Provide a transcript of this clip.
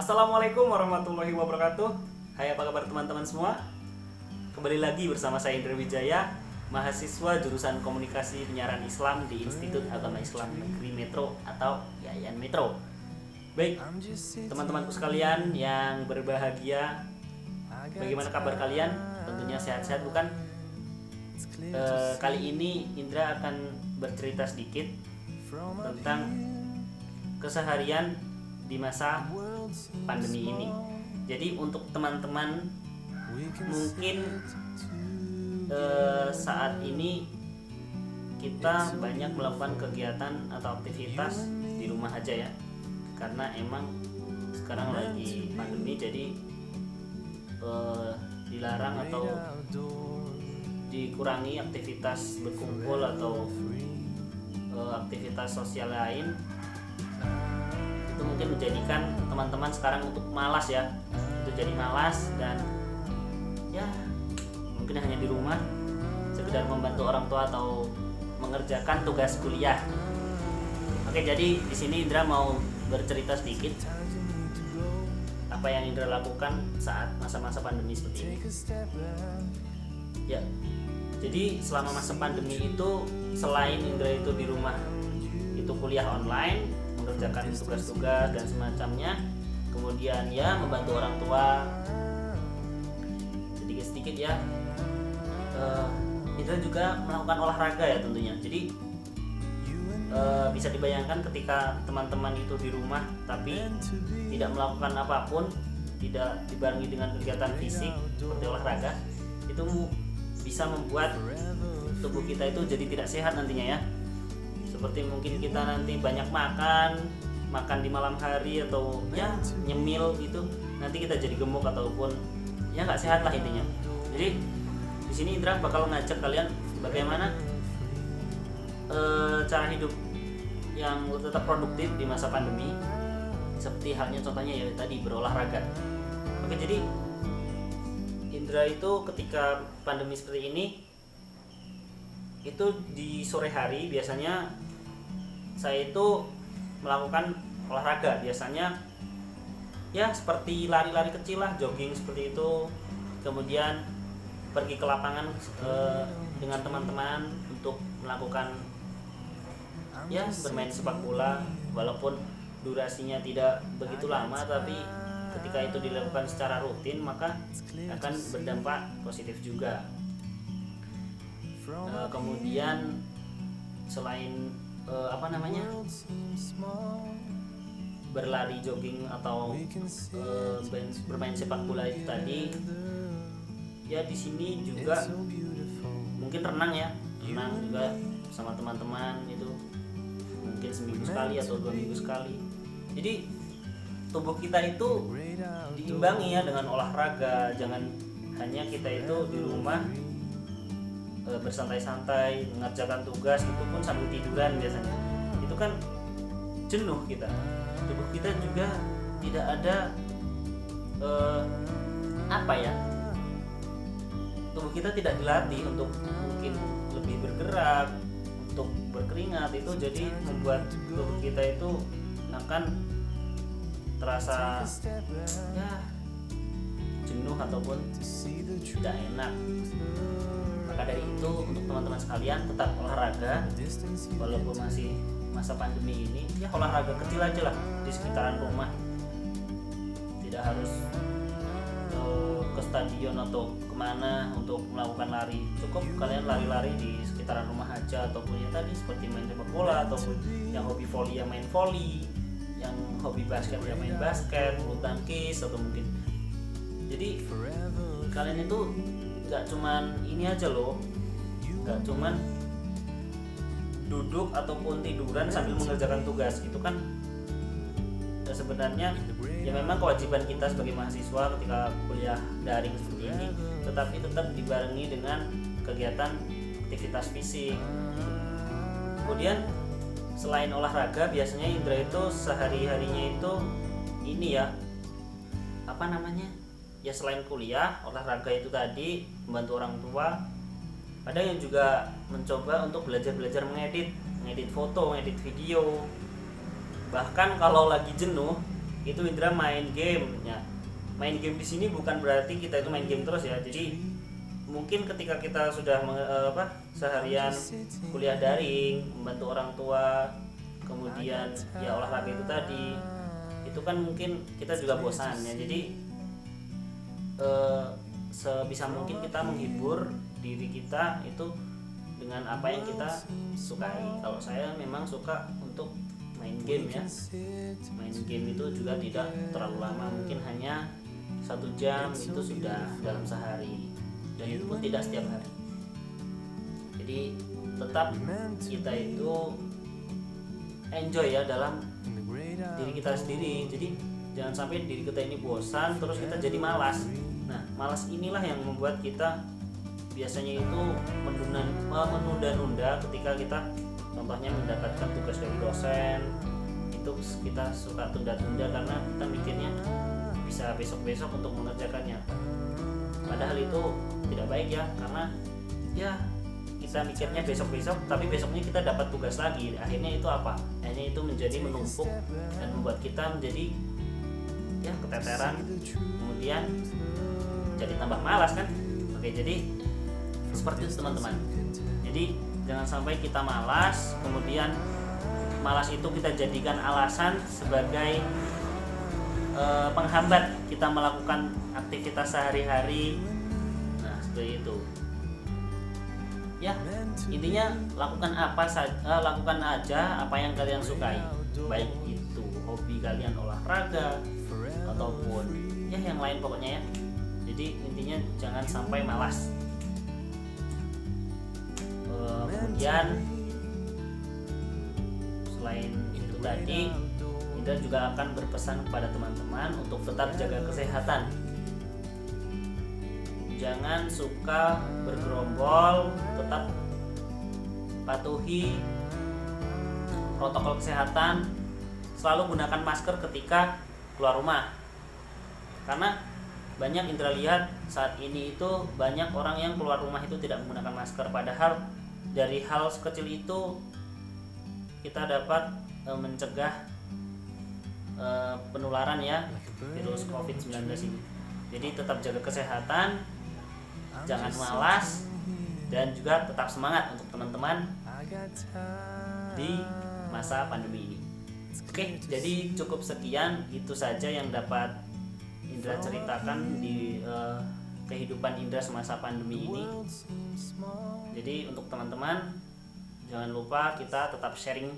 Assalamualaikum warahmatullahi wabarakatuh. Hai, apa kabar teman-teman semua? Kembali lagi bersama saya Indra Wijaya, mahasiswa jurusan Komunikasi Penyiaran Islam di Institut Agama Islam Negeri Metro atau Yayan Metro. Baik, teman-temanku sekalian yang berbahagia, bagaimana kabar kalian? Tentunya sehat-sehat bukan? Kali ini Indra akan bercerita sedikit tentang keseharian di masa pandemi ini. Jadi untuk teman-teman mungkin saat ini kita banyak melakukan kegiatan atau aktivitas di rumah aja ya, karena emang sekarang lagi pandemi, jadi dilarang atau dikurangi aktivitas berkumpul atau aktivitas sosial lain. Itu mungkin menjadikan teman-teman sekarang untuk malas ya, itu jadi malas dan ya mungkin hanya di rumah sekedar membantu orang tua atau mengerjakan tugas kuliah. Oke, jadi di sini Indra mau bercerita sedikit apa yang Indra lakukan saat masa-masa pandemi seperti ini. Ya, jadi selama masa pandemi itu selain Indra itu di rumah itu kuliah online, mengerjakan tugas-tugas dan semacamnya, kemudian ya membantu orang tua sedikit-sedikit ya. Indra juga melakukan olahraga ya tentunya. Jadi bisa dibayangkan ketika teman-teman itu di rumah tapi tidak melakukan apapun, tidak dibarengi dengan kegiatan fisik seperti olahraga, itu bisa membuat tubuh kita itu jadi tidak sehat nantinya ya. Seperti mungkin kita nanti banyak makan di malam hari atau ya nyemil gitu, nanti kita jadi gemuk ataupun ya nggak sehat lah intinya. Jadi di sini Indra bakal ngajak kalian bagaimana cara hidup yang tetap produktif di masa pandemi, seperti halnya contohnya ya tadi berolahraga. Oke, jadi Indra itu ketika pandemi seperti ini itu di sore hari biasanya saya itu melakukan olahraga, biasanya ya seperti lari-lari kecil lah, jogging seperti itu, kemudian pergi ke lapangan dengan teman-teman untuk melakukan ya bermain sepak bola, walaupun durasinya tidak begitu lama, tapi ketika itu dilakukan secara rutin maka akan berdampak positif juga. Kemudian selain berlari, jogging atau bermain sepak bola itu tadi, ya di sini juga mungkin renang juga sama teman-teman itu mungkin seminggu sekali atau 2 minggu sekali. Jadi tubuh kita itu diimbangi ya dengan olahraga, jangan hanya kita itu di rumah bersantai-santai mengerjakan tugas, itu pun sambil tiduran biasanya. Itu kan jenuh kita. Tubuh kita juga tidak ada tubuh kita tidak dilatih untuk mungkin lebih bergerak, untuk berkeringat, itu jadi membuat tubuh kita itu akan terasa ya jenuh ataupun tidak enak. Maka dari itu untuk teman-teman sekalian tetap olahraga walaupun masih masa pandemi ini, ya olahraga kecil aja lah di sekitaran rumah, tidak harus ke stadion atau kemana untuk melakukan lari. Cukup kalian lari-lari di sekitaran rumah aja, ataupun ya tadi seperti main sepak bola, ataupun yang hobi volley ya main volley, yang hobi basket ya main basket, bulu tangkis atau mungkin. Jadi kalian itu gak cuman ini aja loh, gak cuman duduk ataupun tiduran sambil mengerjakan tugas. Itu kan sebenarnya ya memang kewajiban kita sebagai mahasiswa ketika kuliah daring seperti ini, tetapi tetap dibarengi dengan kegiatan aktivitas fisik. Kemudian selain olahraga, biasanya Indra itu sehari-harinya itu ini ya ya selain kuliah, olahraga itu tadi, membantu orang tua, ada yang juga mencoba untuk belajar mengedit foto, mengedit video. Bahkan kalau lagi jenuh itu Indra main game ya. Main game di sini bukan berarti kita itu main game terus ya. Jadi mungkin ketika kita sudah seharian kuliah daring, membantu orang tua, kemudian ya olahraga itu tadi, itu kan mungkin kita juga bosan ya. Jadi sebisa mungkin kita menghibur diri kita itu dengan apa yang kita sukai. Kalau saya memang suka untuk main game ya. Main game itu juga tidak terlalu lama, mungkin hanya 1 jam itu sudah dalam sehari, dan itu pun tidak setiap hari. Jadi tetap kita itu enjoy ya dalam diri kita sendiri. Jadi jangan sampai diri kita ini bosan terus kita jadi malas. Nah, malas inilah yang membuat kita biasanya itu menunda-nunda ketika kita contohnya mendapatkan tugas dari dosen. Itu kita suka tunda-tunda karena kita mikirnya bisa besok-besok untuk mengerjakannya. Padahal itu tidak baik ya, karena ya kita mikirnya besok-besok tapi besoknya kita dapat tugas lagi. Akhirnya itu apa? Akhirnya itu menjadi menumpuk dan membuat kita menjadi ya keteteran, kemudian jadi tambah malas kan. Oke, jadi seperti itu teman-teman. Jadi jangan sampai kita malas, kemudian malas itu kita jadikan alasan sebagai penghambat kita melakukan aktivitas sehari-hari. Nah, seperti itu. Ya, intinya lakukan aja apa yang kalian sukai. Baik itu hobi kalian olahraga ataupun ya yang lain pokoknya ya. Jadi intinya jangan sampai malas. Kemudian selain itu tadi, Indra juga akan berpesan kepada teman-teman untuk tetap jaga kesehatan. Jangan suka bergerombol, tetap patuhi protokol kesehatan, selalu gunakan masker ketika keluar rumah. Karena banyak Indra lihat saat ini itu banyak orang yang keluar rumah itu tidak menggunakan masker, padahal dari hal sekecil itu kita dapat mencegah penularan ya virus COVID-19 ini. Jadi tetap jaga kesehatan, jangan malas, dan juga tetap semangat untuk teman-teman di masa pandemi ini. Oke, jadi cukup sekian, itu saja yang dapat Indra ceritakan di kehidupan Indra semasa pandemi ini. Jadi untuk teman-teman jangan lupa kita tetap sharing